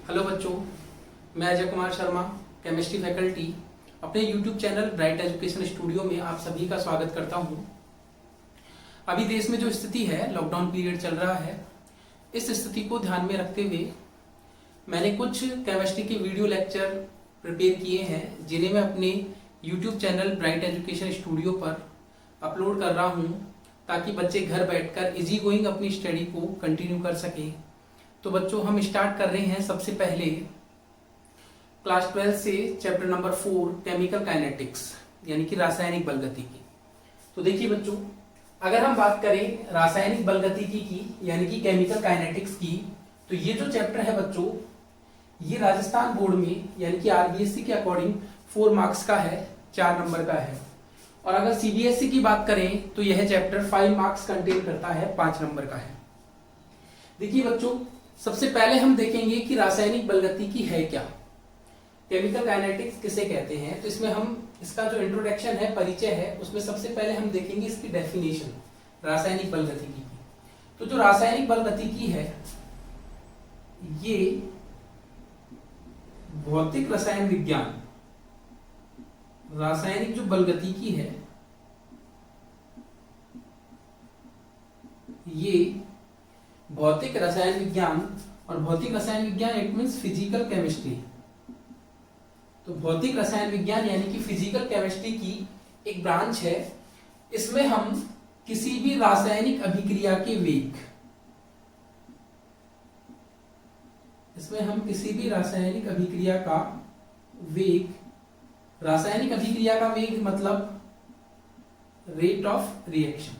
Hello बच्चों, मैं Ajay Kumar Sharma, chemistry faculty, अपने YouTube channel bright education studio में आप सभी का स्वागत करता हूं। अभी देश में जो स्थिति है, लॉकडाउन पीरियड चल रहा है। इस स्थिति को ध्यान में रखते हुए मैंने कुछ केमिस्ट्री के वीडियो लेक्चर प्रिपेयर किए हैं, जिन्हें मैं अपने YouTube channel bright education studio पर अपलोड कर रहा हूँ, ताकि बच्चे घर बैठकर इजी गोइंग अपनी स्टडी को कंटिन्यू कर सकें। तो बच्चों, हम स्टार्ट कर रहे हैं सबसे पहले क्लास 12 से चैप्टर नंबर 4 केमिकल काइनेटिक्स यानी कि रासायनिक बलगतिकी। तो देखिए बच्चों, अगर हम बात करें रासायनिक बलगतिकी की यानी कि केमिकल काइनेटिक्स की, तो ये जो चैप्टर है बच्चों, ये राजस्थान बोर्ड में यानी कि आरबीएससी के अकॉर्डिंग 4 मार्क्स का है, 4 नंबर का है। और अगर सीबीएसई की बात करें तो यह चैप्टर 5 मार्क्स कंटेन करता है, 5 नंबर का है। देखिए बच्चों, सबसे पहले हम देखेंगे कि रासायनिक बलगतिकी है क्या, केमिकल काइनेटिक्स किसे कहते हैं। तो इसमें हम इसका जो इंट्रोडक्शन है, परिचय है, उसमें सबसे पहले हम देखेंगे इसकी डेफिनेशन रासायनिक बलगतिकी की। तो जो रासायनिक बलगतिकी है, ये भौतिक रसायन विज्ञान, रासायनिक जो बलगतिकी है ये भौतिक रसायन विज्ञान, और भौतिक रसायन विज्ञान इट मींस फिजिकल केमिस्ट्री। तो भौतिक रसायन विज्ञान यानी कि फिजिकल केमिस्ट्री की एक ब्रांच है। इसमें हम किसी भी रासायनिक अभिक्रिया के वेग, इसमें हम किसी भी रासायनिक अभिक्रिया का वेग, रासायनिक अभिक्रिया का वेग मतलब रेट ऑफ रिएक्शन,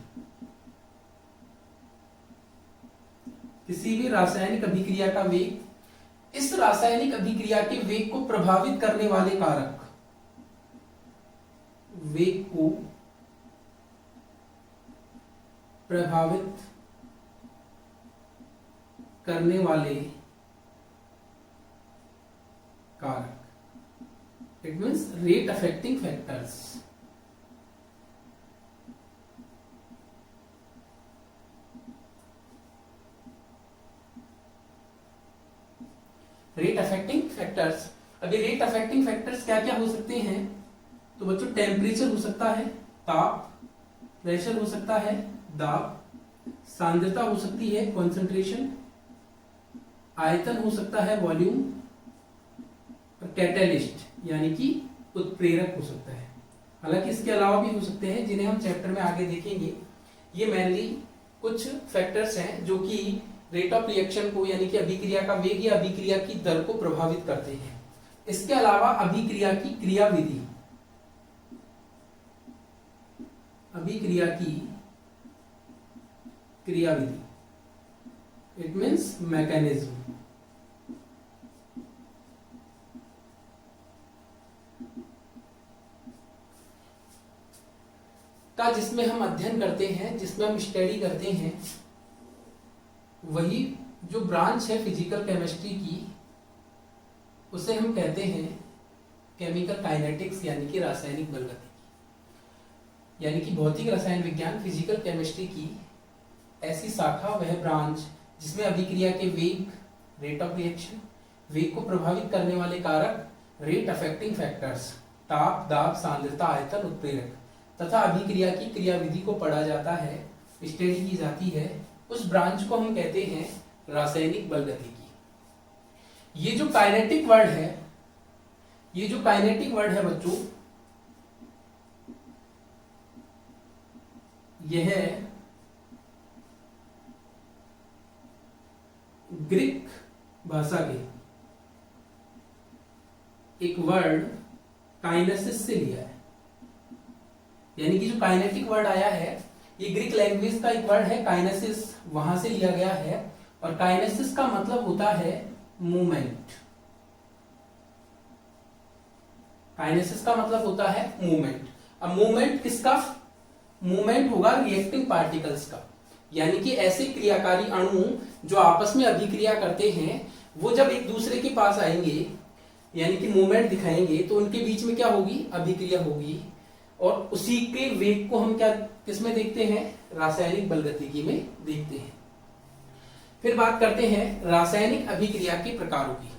किसी भी रासायनिक अभिक्रिया का वेग, इस रासायनिक अभिक्रिया के वेग को प्रभावित करने वाले कारक, वेग को प्रभावित करने वाले कारक, it means rate affecting factors. Rate affecting factors. अभी रेट अफेक्टिंग फैक्टर्स क्या क्या हो सकते हैं? तो बच्चों, टेम्परेचर हो सकता है, ताप, प्रेशर हो सकता है, दाब, सांद्रता हो सकती है, कॉन्सेंट्रेशन, आयतन हो सकता है, वॉल्यूम, और कैटेलिस्ट यानी कि उत्प्रेरक हो सकता है। हालांकि इसके अलावा भी हो सकते हैं, जिन्हें हम चैप्टर में आगे देखेंगे। ये मेनली कुछ फैक्टर्स हैं जो कि रेट ऑफ रिएक्शन को यानी कि अभिक्रिया का वेग या अभिक्रिया की दर को प्रभावित करते हैं। इसके अलावा अभिक्रिया की क्रियाविधि, अभिक्रिया की क्रियाविधि, इट मीन्स मैकेनिज्म, का जिसमें हम अध्ययन करते हैं, जिसमें हम स्टडी करते हैं, वही जो ब्रांच है फिजिकल केमिस्ट्री की, उसे हम कहते हैं केमिकल काइनेटिक्स यानी कि रासायनिक बलगतिकी। यानी कि भौतिक रसायन विज्ञान, फिजिकल केमिस्ट्री की ऐसी शाखा, वह ब्रांच जिसमें अभिक्रिया के वेग, रेट ऑफ रिएक्शन, वेग को प्रभावित करने वाले कारक, रेट अफेक्टिंग फैक्टर्स, ताप, दाब, सांद्रता, आयतन, उत्प्रेरक तथा अभिक्रिया की क्रियाविधि को पढ़ा जाता है, स्टडी की जाती है, उस ब्रांच को हम कहते हैं रासायनिक बलगतिकी। ये जो काइनेटिक वर्ड है, ये जो काइनेटिक वर्ड है बच्चों, यह ग्रीक भाषा के एक वर्ड काइनेसिस से लिया है। यानी कि जो काइनेटिक वर्ड आया है, ये ग्रीक लैंग्वेज का एक वर्ड है, काइनेसिस, वहां से लिया गया है। और काइनेसिस का मतलब होता है मूवमेंट। काइनेसिस का मतलब होता है मूवमेंट। अब मूवमेंट किसका? मूवमेंट होगा रिएक्टिंग पार्टिकल्स का। यानी कि ऐसे क्रियाकारी अणु जो आपस में अभिक्रिया करते हैं, वो जब एक दूसरे के पास आएंगे यानी कि मूवमेंट दिखाएंगे, तो उनके बीच में क्या होगी? अभिक्रिया होगी। और उसी के वेग को हम क्या किसमें देखते हैं? रासायनिक बलगतिकी में देखते हैं। फिर बात करते हैं रासायनिक अभिक्रिया के प्रकारों की।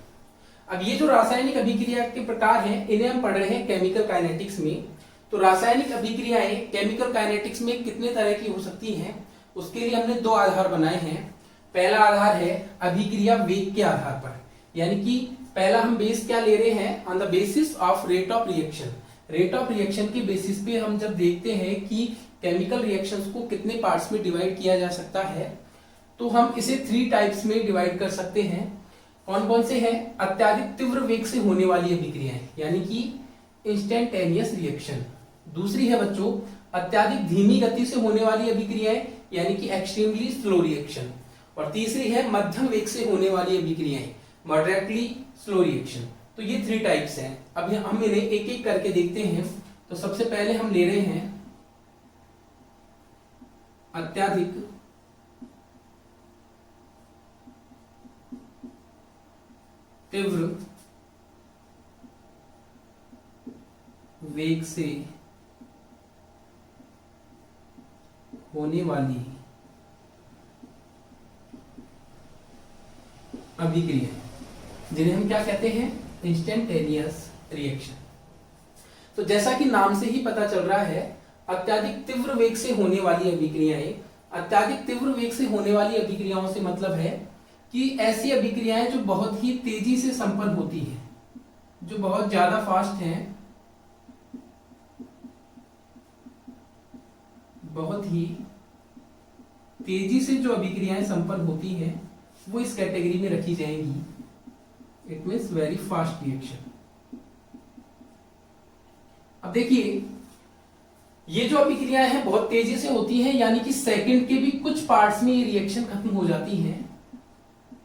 अब ये जो रासायनिक अभिक्रिया के प्रकार हैं इन्हें हम पढ़ रहे हैं केमिकल काइनेटिक्स में। तो रासायनिक अभिक्रियाएं केमिकल काइनेटिक्स में कितने तरह की हो सकती हैं, उसके लिए हमने दो आधार बनाए हैं। पहला आधार है अभिक्रिया वेग के आधार पर, यानी कि पहला हम बेस क्या ले रहे हैं, on the basis of rate of reaction. Rate of reaction के बेसिस पे हम जब देखते हैं कि केमिकल रिएक्शंस को कितने पार्ट्स में डिवाइड किया जा सकता है, तो हम इसे 3 टाइप्स में डिवाइड कर सकते हैं। कौन कौन से हैं? अत्यधिक तीव्र वेग से होने वाली अभिक्रियाएं, यानी कि इंस्टेंटेनियस रिएक्शन। दूसरी है बच्चों अत्यधिक धीमी गति से होने वाली अभिक्रियाएं, यानी कि एक्सट्रीमली स्लो रिएक्शन। और तीसरी है मध्यम वेग से होने वाली अभिक्रियाएं, मॉडरेटली स्लो रिएक्शन। तो ये 3 टाइप्स हैं। अब हम इन्हें एक एक करके देखते हैं। तो सबसे पहले हम ले रहे हैं अत्यधिक तीव्र वेग से होने वाली अभिक्रिया, जिन्हें हम क्या कहते हैं, इंस्टेंटेनियस रिएक्शन। तो जैसा कि नाम से ही पता चल रहा है, अत्यधिक तीव्र वेग से होने वाली अभिक्रियाएं, अत्यधिक तीव्र वेग से होने वाली अभिक्रियाओं से मतलब है कि ऐसी अभिक्रियाएं जो बहुत ही तेजी से संपन्न होती हैं, जो बहुत ज्यादा फास्ट हैं, बहुत ही तेजी से जो अभिक्रियाएं संपन्न होती हैं वो इस कैटेगरी में रखी जाएंगी। It means very fast reaction. अब देखिए ये जो अभिक्रियाएं हैं बहुत तेजी से होती हैं, यानी कि सेकंड के भी कुछ पार्ट्स में ये रिएक्शन खत्म हो जाती हैं।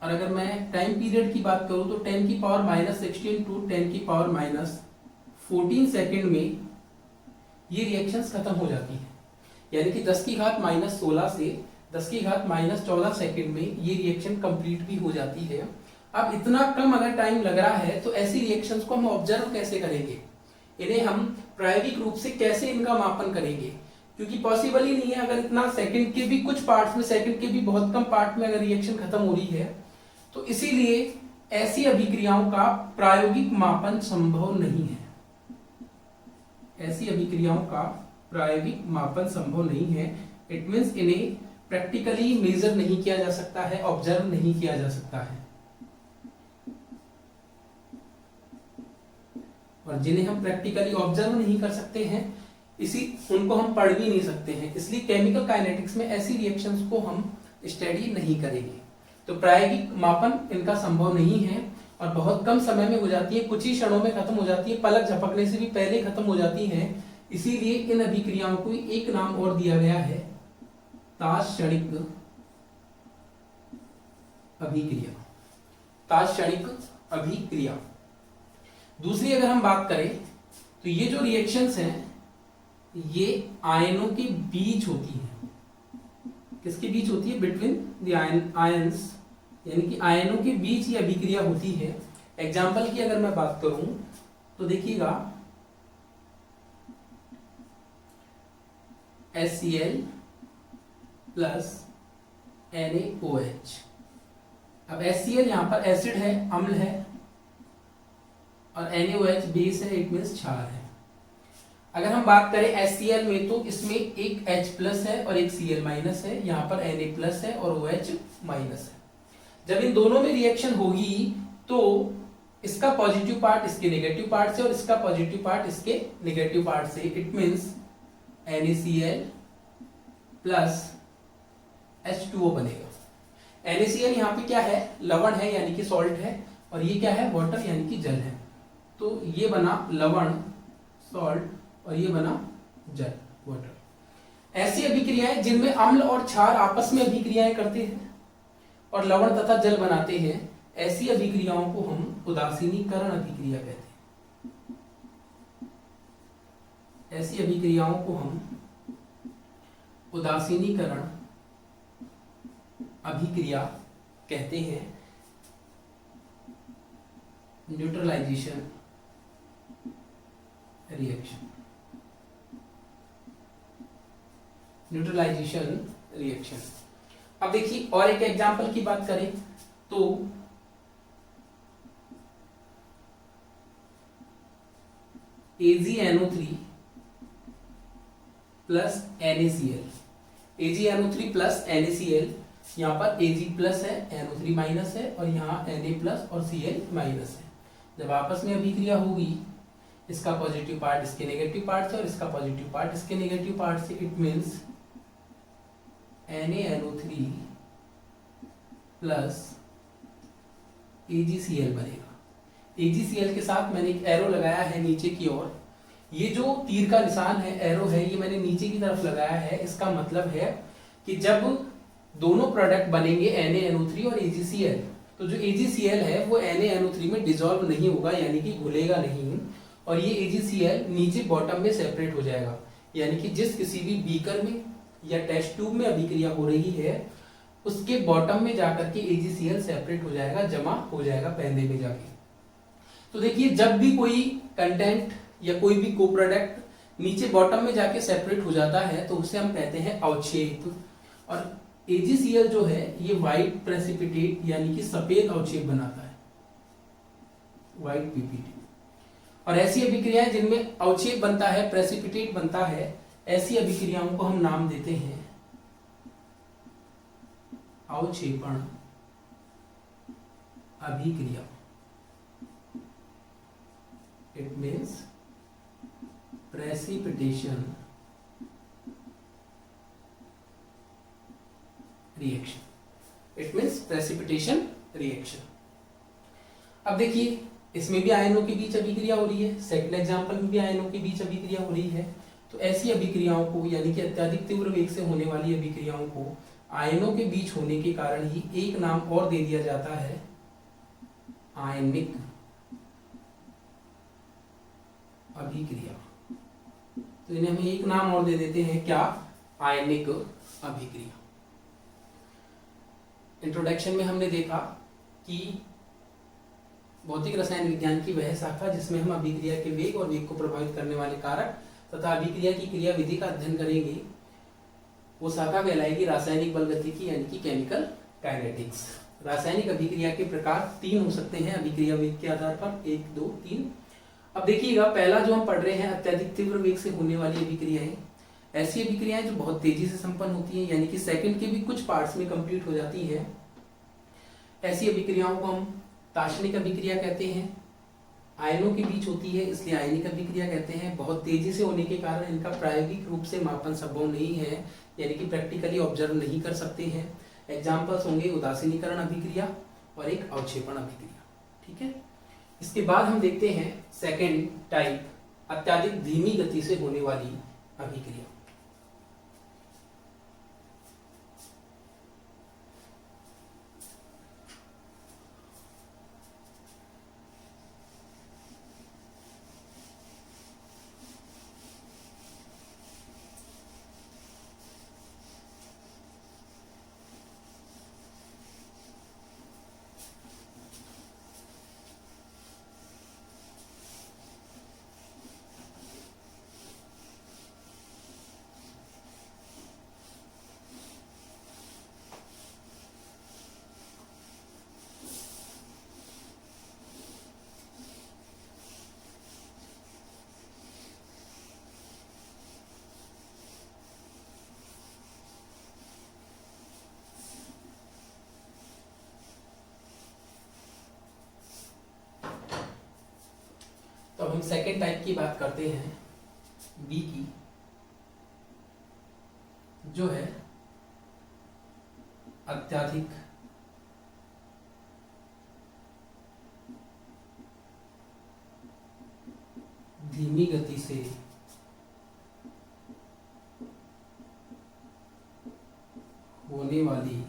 और अगर मैं टाइम पीरियड की बात करूं तो 10 की पावर -16 टू 10 की पावर -14 सेकंड में ये रिएक्शंस खत्म हो जाती हैं। यानी कि 10 की घात -16 से 10 की घात -14 सेकंड में ये रिएक्शन कंप्लीट भी हो जाती है। अब इतना कम अगर टाइम लग रहा है तो ऐसी रिएक्शंस को हम ऑब्जर्व कैसे करेंगे, इन्हें हम प्रायोगिक रूप से कैसे इनका मापन करेंगे, क्योंकि पॉसिबल ही नहीं है। अगर इतना सेकंड के भी कुछ पार्ट्स में, सेकंड के भी बहुत कम पार्ट में अगर रिएक्शन खत्म हो रही है, तो इसीलिए ऐसी अभिक्रियाओं का प्रायोगिक मापन संभव नहीं है। ऐसी अभिक्रियाओं का प्रायोगिक मापन संभव नहीं है। इट मीन्स इन्हें प्रैक्टिकली मेजर नहीं किया जा सकता है, ऑब्जर्व नहीं किया जा सकता है। और जिन्हें हम प्रैक्टिकली ऑब्जर्व नहीं कर सकते हैं, उनको हम पढ़ भी नहीं सकते हैं। इसलिए केमिकल काइनेटिक्स में ऐसी रिएक्शंस को हम स्टडी नहीं करेंगे। तो प्रायोगिक मापन इनका संभव नहीं है और बहुत कम समय में हो जाती है, कुछ ही क्षणों में खत्म हो जाती है, पलक झपकने से भी पहले खत्म हो जाती है। इसीलिए इन अभिक्रियाओं को एक नाम और दिया गया है, तात्क्षणिक अभिक्रिया। तात्क्षणिक अभिक्रिया। दूसरी अगर हम बात करें तो ये जो रिएक्शंस हैं ये आयनों के बीच होती है। किसके बीच होती है? बिटवीन द आयंस, यानी कि आयनों के बीच ये अभिक्रिया होती है। एग्जाम्पल की अगर मैं बात करूं तो देखिएगा HCl प्लस NaOH। अब HCl यहां पर एसिड है, अम्ल है, और NaOH बेस है, इट मीन्स क्षार है। अगर हम बात करें HCl में तो इसमें एक H प्लस है और एक Cl माइनस है, यहाँ पर Na प्लस है और OH माइनस है। जब इन दोनों में रिएक्शन होगी तो इसका पॉजिटिव पार्ट इसके नेगेटिव पार्ट से और इसका पॉजिटिव पार्ट इसके नेगेटिव पार्ट से, it means NaCl plus H2O बनेगा। NaCl यहाँ पे क्या है? लवण है, यानी कि सॉल्ट है, और ये क्या है? वाटर, यानी कि जल है। तो ये बना लवण, सॉल्ट, और ये बना जल, वाटर। ऐसी अभिक्रियाएं जिनमें अम्ल और क्षार आपस में अभिक्रियाएं करते हैं और लवण तथा जल बनाते हैं, ऐसी अभिक्रियाओं को हम उदासीनीकरण अभिक्रिया कहते हैं। ऐसी अभिक्रियाओं को हम उदासीनीकरण अभिक्रिया कहते हैं। Neutralization reaction. Neutralization reaction. अब देखिए और एक एग्जांपल की बात करें तो AgNO3 plus NaCl, AgNO3 plus NaCl, यहाँ पर Ag प्लस है, NO3 माइनस है, और यहाँ Na प्लस और Cl माइनस है। जब आपस में अभिक्रिया होगी, इसका पॉजिटिव पार्ट इसके नेगेटिव पार्ट से और इसका पॉजिटिव पार्ट इसके नेगेटिव पार्ट से, it means NaNO3 plus AgCl बनेगा। AgCl के साथ मैंने एक एरो लगाया है नीचे की ओर। ये जो तीर का निशान है, एरो है, ये मैंने नीचे की तरफ लगाया है। इसका मतलब है कि जब दोनों प्रोडक्ट बनेंगे NaNO3 और AgCl, तो जो AgCl है वो NaNO3 में डिसॉल्व नहीं होगा, यानी कि घुलेगा नहीं, और ये AgCl नीचे बॉटम में सेपरेट हो जाएगा। यानी कि जिस किसी भी बीकर में या टेस्ट ट्यूब में अभिक्रिया हो रही है, उसके बॉटम में जाकर के AgCl सेपरेट हो जाएगा, जमा हो जाएगा पेंदे में जाके। तो देखिए, जब भी कोई कंटेंट या कोई भी को प्रोडक्ट नीचे बॉटम में जाके सेपरेट हो जाता है, तो उसे हम कहते हैं अवक्षेप। और AgCl जो है ये व्हाइट प्रेसिपिटेट यानी कि सफेद अवक्षेप बनाता है, व्हाइट पीपीटी। और ऐसी अभिक्रियाएं जिनमें अवक्षेप बनता है, प्रेसिपिटेट बनता है, ऐसी अभिक्रियाओं को हम नाम देते हैं अवक्षेपण अभिक्रिया। It means precipitation reaction. It means precipitation reaction. अब देखिए, इसमें भी आयनों के बीच अभिक्रिया हो रही है, सेकंड एग्जांपल में भी आयनों के बीच अभिक्रिया हो रही है। तो ऐसी अभिक्रियाओं को, यानी कि अत्यधिक तीव्र वेग से होने वाली अभिक्रियाओं को आयनों के बीच होने के कारण ही एक नाम और दे दिया जाता है, आयनिक अभिक्रिया। तो इन्हें हम एक नाम और दे देते हैं, क्या? आयनिक अभिक्रिया। इंट्रोडक्शन में हमने देखा कि भौतिक रसायन विज्ञान की वह शाखा जिसमें हम अभिक्रिया के वेग और वेग को प्रभावित करने वाले कारक तथा अभिक्रिया की क्रियाविधि का अध्ययन करेंगे, वो शाखा कहलाएगी रासायनिक बल गतिकी, यानी कि केमिकल काइनेटिक्स। रासायनिक अभिक्रिया के प्रकार 3 हो सकते हैं अभिक्रिया वेग के आधार पर, 1, 2, 3। अब देखिएगा, पहला जो हम पढ़ रहे हैं, अत्यधिक तीव्र वेग से होने वाली अभिक्रियाएं। ऐसी अभिक्रियाएं जो बहुत तेजी से संपन्न होती हैं, यानी कि सेकंड के भी कुछ पार्ट्स में कंप्लीट हो जाती है। ऐसी अभिक्रियाओं को हम तात्क्षणिक अभिक्रिया कहते हैं। आयनों के बीच होती है, इसलिए आयनिक अभिक्रिया कहते हैं। बहुत तेजी से होने के कारण इनका प्रायोगिक रूप से मापन संभव नहीं है, यानी कि प्रैक्टिकली ऑब्जर्व नहीं कर सकते हैं। एग्जाम्पल्स होंगे उदासीनीकरण अभिक्रिया और एक अवक्षेपण अभिक्रिया। ठीक है, इसके बाद हम देखते हैं सेकेंड टाइप, अत्यधिक धीमी गति से होने वाली अभिक्रिया। तो अब हम सेकेंड टाइप की बात करते हैं, बी की, जो है अत्यधिक धीमी गति से होने वाली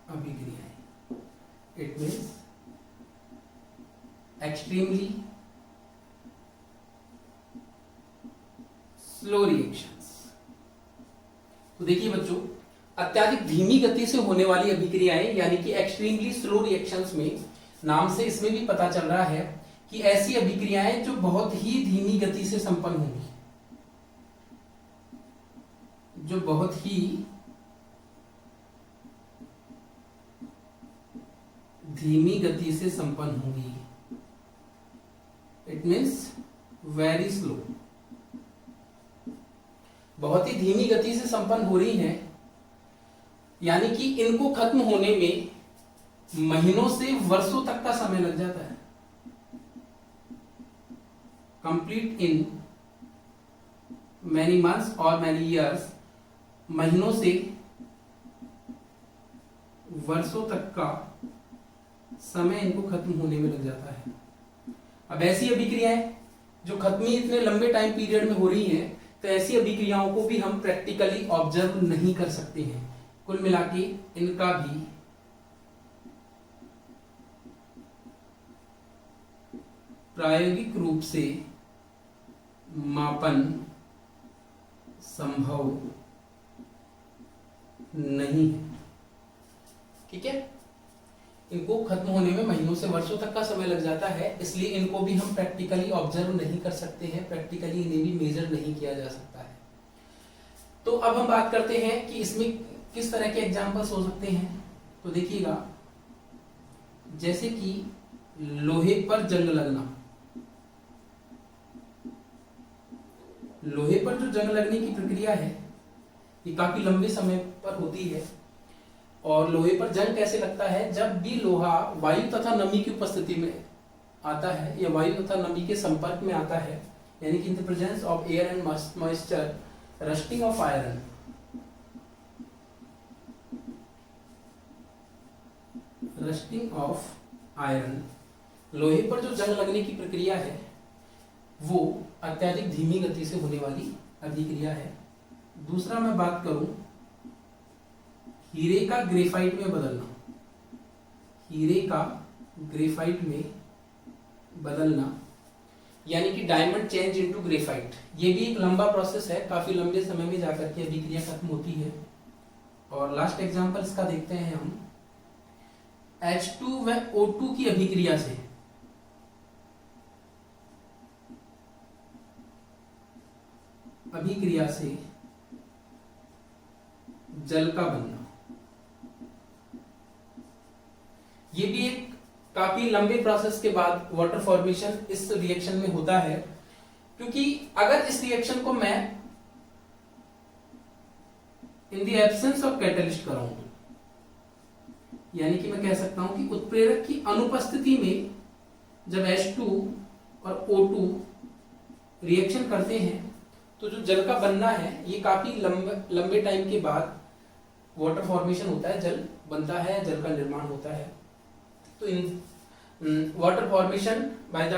अभिक्रियाएं। It means extremely slow reactions. तो देखिए बच्चों, अत्यधिक धीमी गति से होने वाली अभिक्रियाएं यानी कि एक्सट्रीमली स्लो रिएक्शंस में, नाम से इसमें भी पता चल रहा है कि ऐसी अभिक्रियाएं जो बहुत ही धीमी गति से संपन्न होंगी, जो बहुत ही धीमी गति से संपन्न होंगी। इट मीन्स वेरी स्लो, बहुत ही धीमी गति से संपन्न हो रही हैं, यानी कि इनको खत्म होने में महीनों से वर्षों तक का समय लग जाता है। कंप्लीट इन मैनी मंथ्स और मैनी ईयर्स, महीनों से वर्षों तक का समय इनको खत्म होने में लग जाता है। अब ऐसी अभिक्रियाएं जो खत्म ही इतने लंबे टाइम पीरियड में हो रही हैं, तो ऐसी अभिक्रियाओं को भी हम प्रैक्टिकली ऑब्जर्व नहीं कर सकते हैं। कुल मिला के इनका भी प्रायोगिक रूप से मापन संभव नहीं है। ठीक है, इनको खत्म होने में महीनों से वर्षों तक का समय लग जाता है, इसलिए इनको भी हम प्रैक्टिकली ऑब्जर्व नहीं कर सकते हैं, प्रैक्टिकली इन्हें भी मेजर नहीं किया जा सकता है। तो अब हम बात करते हैं कि इसमें किस तरह के एग्जाम्पल्स हो सकते हैं। तो देखिएगा, जैसे कि लोहे पर जंग लगना, लोहे पर जो जंग लगने की प्रक्रिया है ये काफी लंबे समय पर होती है। और लोहे पर जंग कैसे लगता है, जब भी लोहा वायु तथा नमी की उपस्थिति में आता है या वायु तथा नमी के संपर्क में आता है, यानी कि in the presence of air and moisture, rusting of iron, rusting of iron, लोहे पर जो जंग लगने की प्रक्रिया है वो अत्यधिक धीमी गति से होने वाली अभिक्रिया है। दूसरा मैं बात करूं हीरे का ग्रेफाइट में बदलना, हीरे का ग्रेफाइट में बदलना, यानी कि डायमंड चेंज इनटू ग्रेफाइट, ये भी एक लंबा प्रोसेस है, काफी लंबे समय में जाकर के अभिक्रिया खत्म होती है। और लास्ट एग्जांपल इसका देखते हैं हम, H2 व O2 की अभिक्रिया से जल का बनना, ये भी एक काफी लंबे प्रोसेस के बाद वाटर फॉर्मेशन इस रिएक्शन में होता है। क्योंकि अगर इस रिएक्शन को मैं in the absence of catalyst कराऊं, यानी कि मैं कह सकता हूं कि उत्प्रेरक की अनुपस्थिति में जब H2 और O2 रिएक्शन करते हैं तो जो जल का बनना है ये काफी लंबे टाइम के बाद वाटर फॉर्मेशन होता है, जल बनता है, जल का निर्माण होता है। तो in water formation by the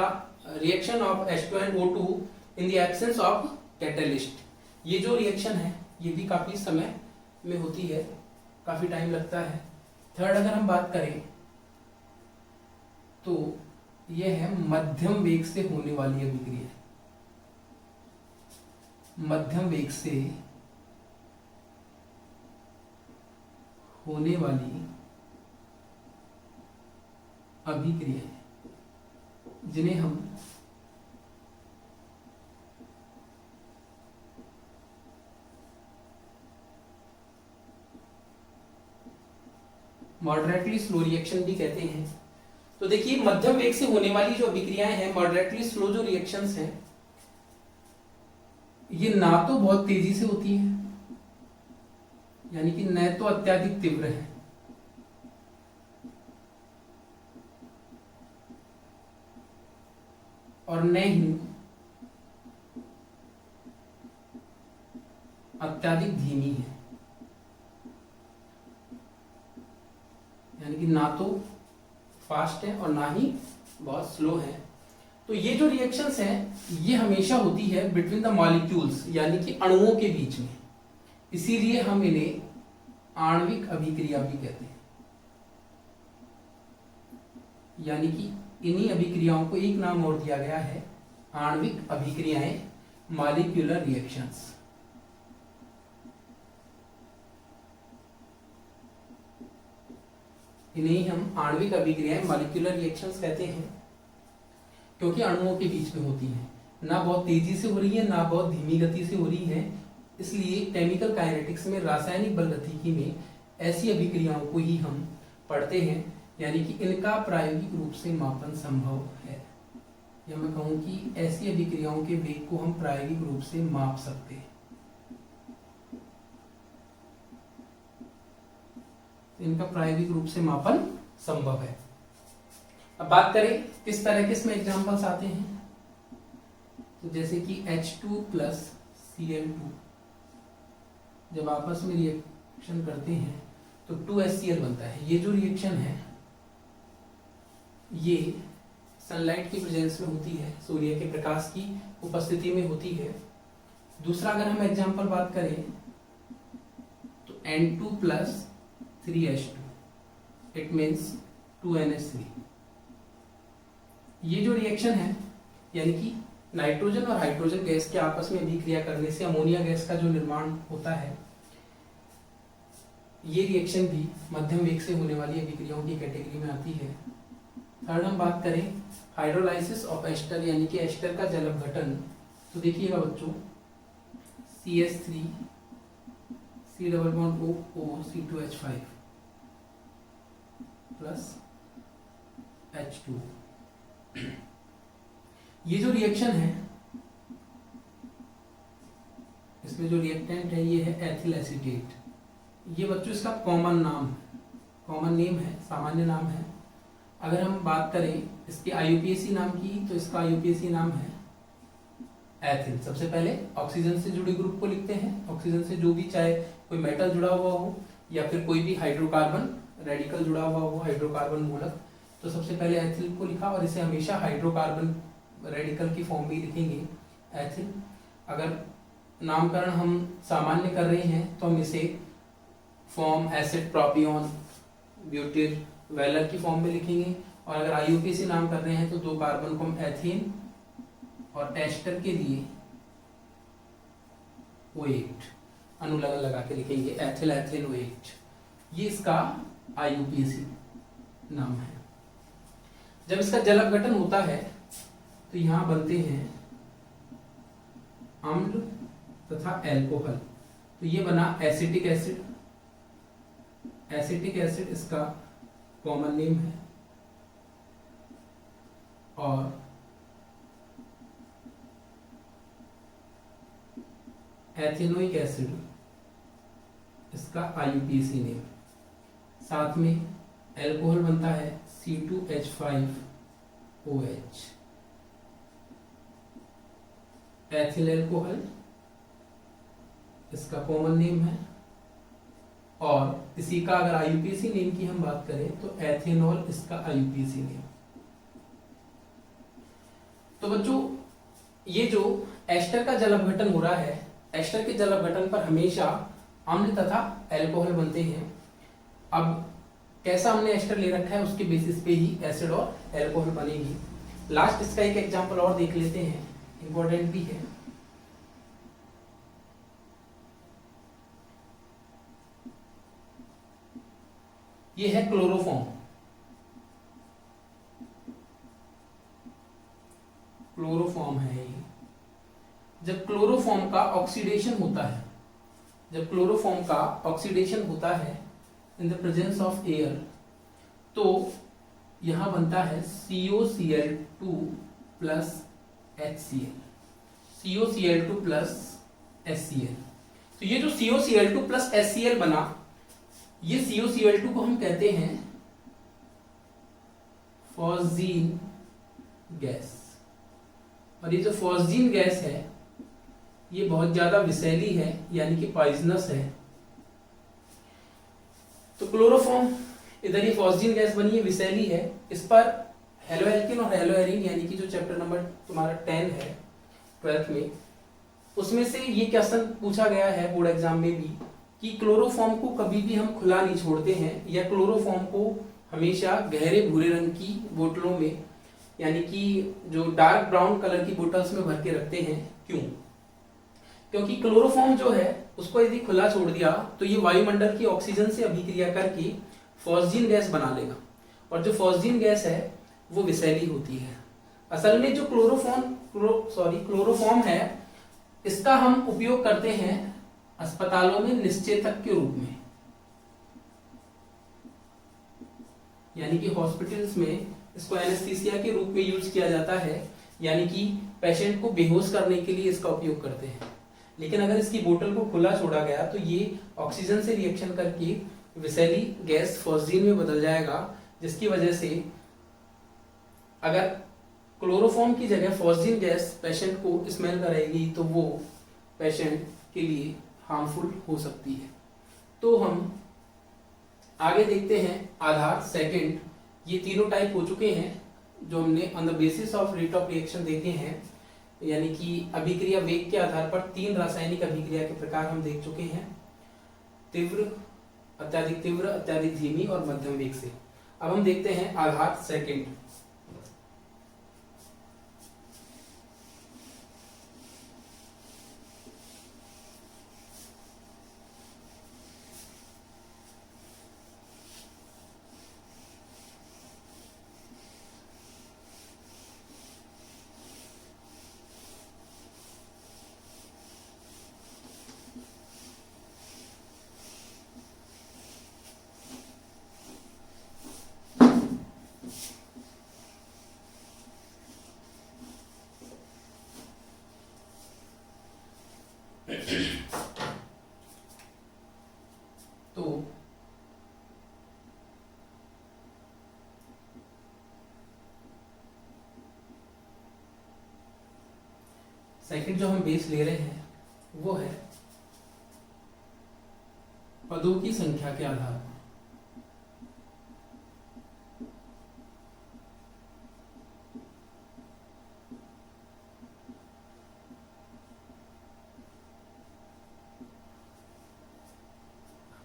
reaction of H2 and O2 in the absence of catalyst, ये जो रिएक्शन है ये भी काफी समय में होती है, काफी टाइम लगता है। थर्ड अगर हम बात करें तो यह है मध्यम वेग से होने वाली अभिक्रिया, मध्यम वेग से होने वाली अभिक्रिया, जिन्हें हम मॉडरेटली स्लो रिएक्शन भी कहते हैं। तो देखिए, मध्यम वेग से होने वाली जो अभिक्रियाएं हैं, मॉडरेटली स्लो जो रिएक्शंस हैं, ये ना तो बहुत तेजी से होती है, यानी कि न तो अत्यधिक तीव्र है, और न ही अत्यधिक धीमी है, यानी कि ना तो फास्ट है और ना ही बहुत स्लो है। तो ये जो रिएक्शंस हैं ये हमेशा होती है बिटवीन द मॉलिक्यूल्स, यानी कि अणुओं के बीच में, इसीलिए हम इन्हें आणविक अभिक्रिया भी कहते हैं। यानी कि इन्हीं अभिक्रियाओं को एक नाम और दिया गया है, आणविक अभिक्रियाएं, मॉलिक्यूलर रिएक्शंस। इन्हें हम आणविक अभिक्रियाएं, मॉलिक्यूलर रिएक्शंस कहते हैं, क्योंकि अणुओं के बीच में होती हैं, ना बहुत तेजी से हो रही है ना बहुत धीमी गति से हो रही है। इसलिए केमिकल काइनेटिक्स में, रासायनिक बलगतिकी में ऐसी अभिक्रियाओं को ही हम पढ़ते हैं, यानी कि इनका प्रायोगिक रूप से मापन संभव है। या मैं कहूं कि ऐसी अभिक्रियाओं के वेग को हम प्रायोगिक रूप से माप सकते हैं। इनका प्रायोगिक रूप से मापन संभव है। अब बात करें किस तरह के इसमें एग्जांपल्स आते हैं, तो जैसे कि H2 प्लस Cl2 जब आपस में रिएक्शन करते हैं तो 2HCl बनता है। ये जो रिएक्शन है ये सनलाइट की प्रेजेंस में होती है, सूर्य के प्रकाश की उपस्थिति में होती है। दूसरा अगर हम एग्जांपल बात करें तो N2 plus 3H2 it means 2NH3। ये जो रिएक्शन है यानी कि नाइट्रोजन और हाइड्रोजन गैस के आपस में अभिक्रिया करने से अमोनिया गैस का जो निर्माण होता है, ये रिएक्शन भी मध्यम वेग से होने वाली अभिक्रियाओं की कैटेगरी में आती है। थर्ड हम बात करें हाइड्रोलाइसिस ऑफ एस्टर यानी कि एस्टर का जल अपघटन, तो देखिएगा बच्चों CH3 C+O C2H5 plus H2। ये जो रिएक्शन है इसमें जो रिएक्टेंट है ये है एथिल एसीटेट। ये बच्चों इसका कॉमन नेम है, सामान्य नाम है। अगर हम बात करें इसके IUPAC नाम की तो इसका IUPAC नाम है एथिल। सबसे पहले ऑक्सीजन से जुड़े ग्रुप को लिखते हैं, ऑक्सीजन से जो भी चाहे कोई मेटल जुड़ा हुआ हो या फिर कोई भी हाइड्रोकार्बन रेडिकल जुड़ा हुआ हो, हाइड्रोकार्बन मूलक, तो सबसे पहले एथिल को लिखा और इसे हमेशा हाइड्रोकार्बन रेडिकल की फॉर्म में लिखेंगे एथिल। अगर नामकरण हम सामान्य कर रहे हैं तो हम इसे फॉर्म एसिड प्रोपियोन ब्यूटिल वेलर की फॉर्म में लिखेंगे। और अगर IUPAC नाम कर रहे हैं तो 2 कार्बन को हम एथेन और एस्टर के लिए OH अनुलग्न लगा के लिखेंगे एथिल एथेन OH। ये इसका IUPAC नाम है। जब इसका जल अपघटन होता है तो यहां बनते हैं अम्ल तथा एल्कोहल। तो ये बना एसिटिक एसिड। एसिटिक एसिड इसका कॉमन नेम है और एथेनोइक एसिड इसका IUPAC नेम। साथ में एल्कोहल बनता है C2H5OH एथिल एल्कोहल इसका कॉमन नेम है। और इसी का अगर IUPAC नेम की हम बात करें तो एथेनॉल इसका IUPAC नेम। तो बच्चों ये जो एस्टर का जल अपघटन हो रहा है, एस्टर के जल अपघटन पर हमेशा अम्ल तथा एल्कोहल बनते हैं। अब कैसा हमने एस्टर ले रखा है उसके बेसिस पे ही एसिड और एल्कोहल बनेगी। लास्ट इसका एक एग्जांपल और देख लेते हैं, इंपॉर्टेंट भी है। ये है क्लोरोफॉर्म। क्लोरोफॉर्म है ये। जब क्लोरोफॉर्म का ऑक्सीडेशन होता है, जब क्लोरोफॉर्म का ऑक्सीडेशन होता है in the presence of air, तो यहां बनता है COCl2 plus HCl। COCl2 plus HCl। तो ये जो COCl2 प्लस HCl बना, ये COCl2 को हम कहते हैं फॉस्जीन गैस। और ये जो फॉस्जीन गैस है ये बहुत ज्यादा विषैली है यानी कि पॉइजनस है। तो क्लोरोफॉर्म इधर ये फॉस्जीन गैस बनी है, विषैली है। इस पर हेलोएल्किन और हेलोएरीन यानी कि जो चैप्टर नंबर तुम्हारा 10 है 12th में, उसमें से ये क्वेश्चन पूछा गया है बोर्ड एग्जाम में भी कि क्लोरोफॉर्म को कभी भी हम खुला नहीं छोड़ते हैं या क्लोरोफॉर्म को हमेशा गहरे भूरे रंग की बोतलों में यानी कि जो डार्क ब्राउन कलर की बोतल्स में भर के रखते हैं। क्यों? क्योंकि क्लोरोफॉर्म जो है उसको यदि खुला छोड़ दिया तो ये वायुमंडल की ऑक्सीजन से अभिक्रिया करके फॉस्जीन गैस बना लेगा और जो फॉस्जीन गैस है वो विषैली होती है। असल में जो क्लोरोफॉर्म है इसका हम उपयोग करते हैं अस्पतालों में निश्चेतक के रूप में, यानी कि हॉस्पिटल्स में इसको एनेस्थीसिया के रूप में यूज किया जाता है यानी कि पेशेंट को बेहोश करने के लिए इसका उपयोग करते हैं। लेकिन अगर इसकी बोतल को खुला छोड़ा गया तो ये ऑक्सीजन से रिएक्शन करके विषैली गैस फॉस्जीन में बदल जाएगा, जिसकी वजह से अगर क्लोरोफॉर्म की जगह फॉस्जीन गैस पेशेंट को स्मेल करेगी तो वो पेशेंट के लिए हार्मफुल हो सकती है। तो हम आगे देखते हैं आधार सेकंड। ये तीनों टाइप हो चुके हैं जो हमने on the basis of rate of reaction देखे हैं, यानी कि अभिक्रिया वेग के आधार पर 3 रासायनिक अभिक्रिया के प्रकार हम देख चुके हैं, तीव्र, अत्यधिक धीमी और मध्यम वेग से। अब हम देखते हैं आधार सेकंड। तो सेकंड जो हम बेस ले रहे हैं वो है पदों की संख्या के आधार पर।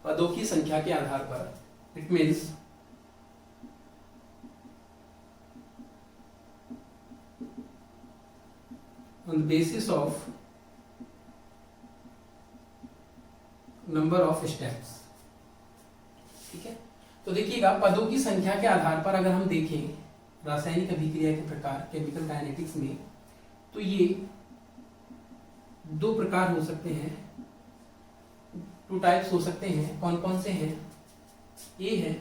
पदों की संख्या के आधार पर it means on the basis of number of steps। ठीक है, तो देखिएगा पदों की संख्या के आधार पर अगर हम देखें रासायनिक अभिक्रिया के प्रकार केमिकल काइनेटिक्स में, तो ये 2 प्रकार हो सकते हैं, 2 टाइप्स हो सकते हैं। कौन कौन से हैं? ये है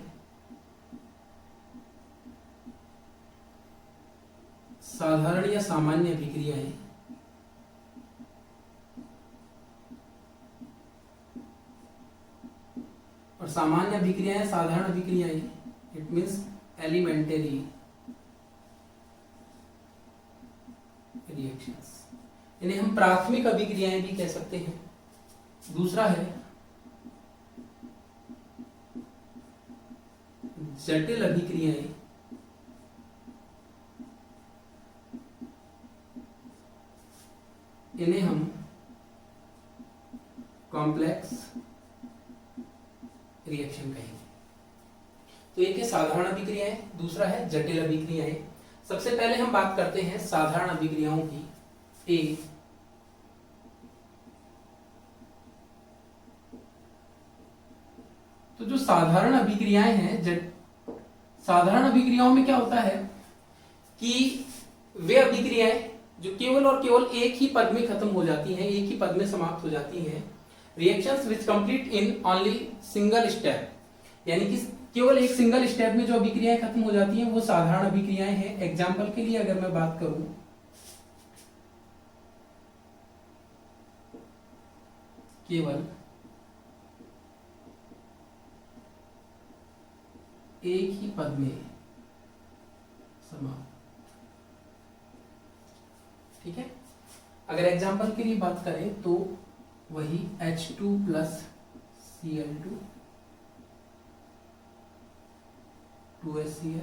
साधारण या सामान्य अभिक्रियाएं, और सामान्य अभिक्रियाएं, साधारण अभिक्रियाएं, इट मीन्स एलिमेंटरी रिएक्शंस, इन्हें हम प्राथमिक अभिक्रियाएं भी कह सकते हैं। दूसरा है जटिल अभिक्रियाएं, इन्हें हम कॉम्प्लेक्स रिएक्शन कहेंगे। तो एक है साधारण अभिक्रियाएं, दूसरा है जटिल अभिक्रियाएं। सबसे पहले हम बात करते हैं साधारण अभिक्रियाओं की। तो जो साधारण अभिक्रियाएं हैं, साधारण अभिक्रियाओं में क्या होता है कि वे अभिक्रियाएं जो केवल और केवल एक ही पद में खत्म हो जाती हैं, एक ही पद में समाप्त हो जाती हैं। Reactions which complete in only single step, यानी कि केवल एक सिंगल स्टेप में जो अभिक्रियाएं खत्म हो जाती हैं वो साधारण अभिक्रियाएं हैं। एग्जाम्पल के लिए अगर मैं बात करूं, केवल एक ही पद में समाप्त। ठीक है, अगर एग्जाम्पल के लिए बात करें तो वही H2 plus Cl2 2HCl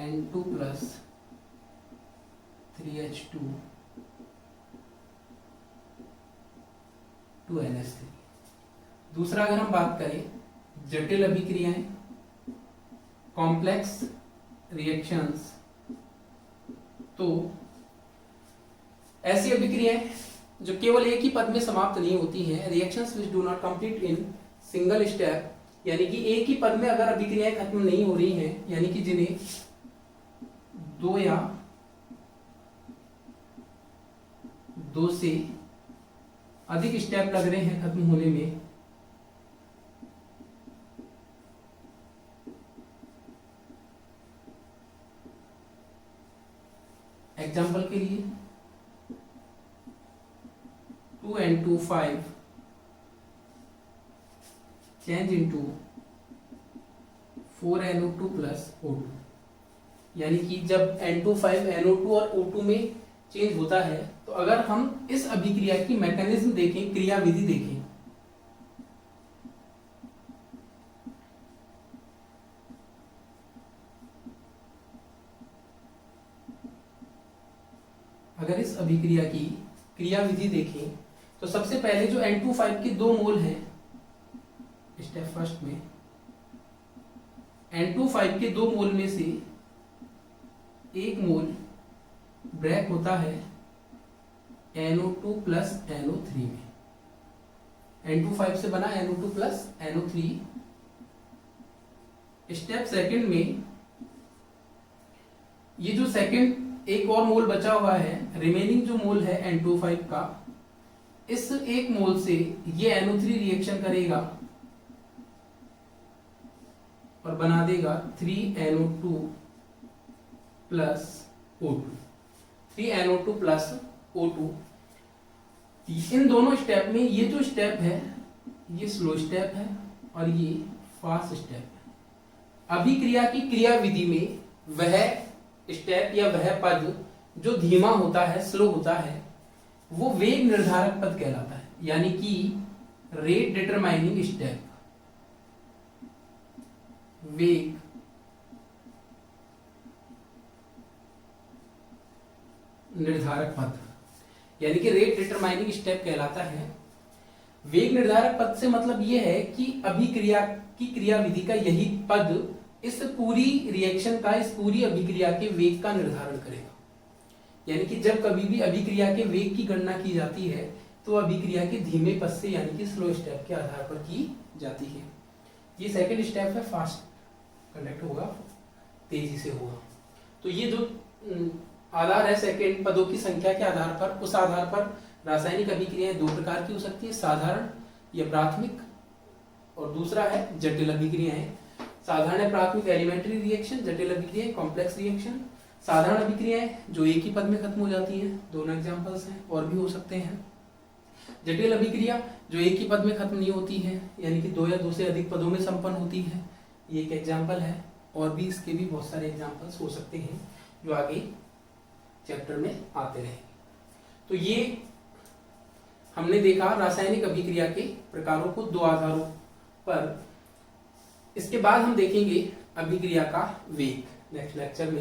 N2 plus 3H2 2NH3। दूसरा अगर हम बात करें जटिल अभिक्रियाएं, कॉम्प्लेक्स रिएक्शंस, तो ऐसी अभिक्रियाएं जो केवल एक ही पद में समाप्त नहीं होती हैं, reactions which do not complete in single step, यानी कि एक ही पद में अगर अभिक्रियाएं खत्म नहीं हो रही हैं, यानी कि जिन्हें 2 या 2 से अधिक स्टेप लग रहे हैं खत्म होने में, 2N25 change into 4NO2 plus O2, यानी कि जब N25 NO2 और O2 में चेंज होता है तो अगर हम इस अभिक्रिया की मैकेनिज्म देखें, क्रिया विधि देखें, अगर इस अभिक्रिया की क्रिया विधि देखें तो सबसे पहले जो N25 के 2 मोल हैं, स्टेप फर्स्ट में N25 के 2 मोल में से 1 मोल ब्रेक होता है NO2 प्लस NO3 में। N25 से बना NO2 plus NO3। Step second में ये जो सेकंड एक और मोल बचा हुआ है, रिमेनिंग जो मोल है N25 का, इस एक मोल से ये NO3 रिएक्शन करेगा और बना देगा 3NO2 plus O2। 3NO2 plus O2। इन दोनों स्टेप में ये जो स्टेप है ये स्लो स्टेप है और ये फास्ट स्टेप है। अभिक्रिया की क्रिया विधि में वह स्टेप या वह पद जो धीमा होता है, स्लो होता है, वो वेग निर्धारक पद कहलाता है, यानी कि रेट डिटरमाइनिंग स्टेप, वेग निर्धारक पद, यानी कि रेट डिटरमाइनिंग स्टेप कहलाता है। वेग निर्धारक पद से मतलब यह है कि अभिक्रिया की क्रिया विधि का यही पद इस पूरी रिएक्शन का, इस पूरी अभिक्रिया के वेग का निर्धारण करेगा। यानी कि जब कभी भी अभिक्रिया के वेग की गणना की जाती है तो अभिक्रिया के धीमे पद से, यानी कि स्लो स्टेप के आधार पर की जाती है। ये सेकंड स्टेप है, फास्ट कंडक्ट होगा, तेजी से होगा। तो ये जो आधार है सेकंड, पदों की संख्या के आधार पर, उस आधार पर रासायनिक अभिक्रियाएं 2 प्रकार की हो सकती है, साधारण या प्राथमिक, और दूसरा है जटिल अभिक्रियाएं। साधारण है प्राथमिक एलिमेंट्री रिएक्शन, जटिल अभिक्रियाएं कॉम्प्लेक्स रिएक्शन। साधारण अभिक्रियाएं जो एक ही पद में खत्म हो जाती हैं, दोनों एग्जांपल्स हैं, और भी हो सकते हैं। जटिल अभिक्रिया जो एक ही पद में खत्म नहीं होती है, यानी कि 2 या 2 से अधिक पदों में संपन्न होती है, ये एक एग्जांपल है। और भी इसके भी बहुत सारे एग्जांपल्स हो सकते हैं जो आगे चैप्टर में आते रहेंगे। तो ये हमने देखा रासायनिक अभिक्रिया के प्रकारों को 2 आधारों पर। इसके बाद हम देखेंगे अभिक्रिया का वेग नेक्स्ट लेक्चर में।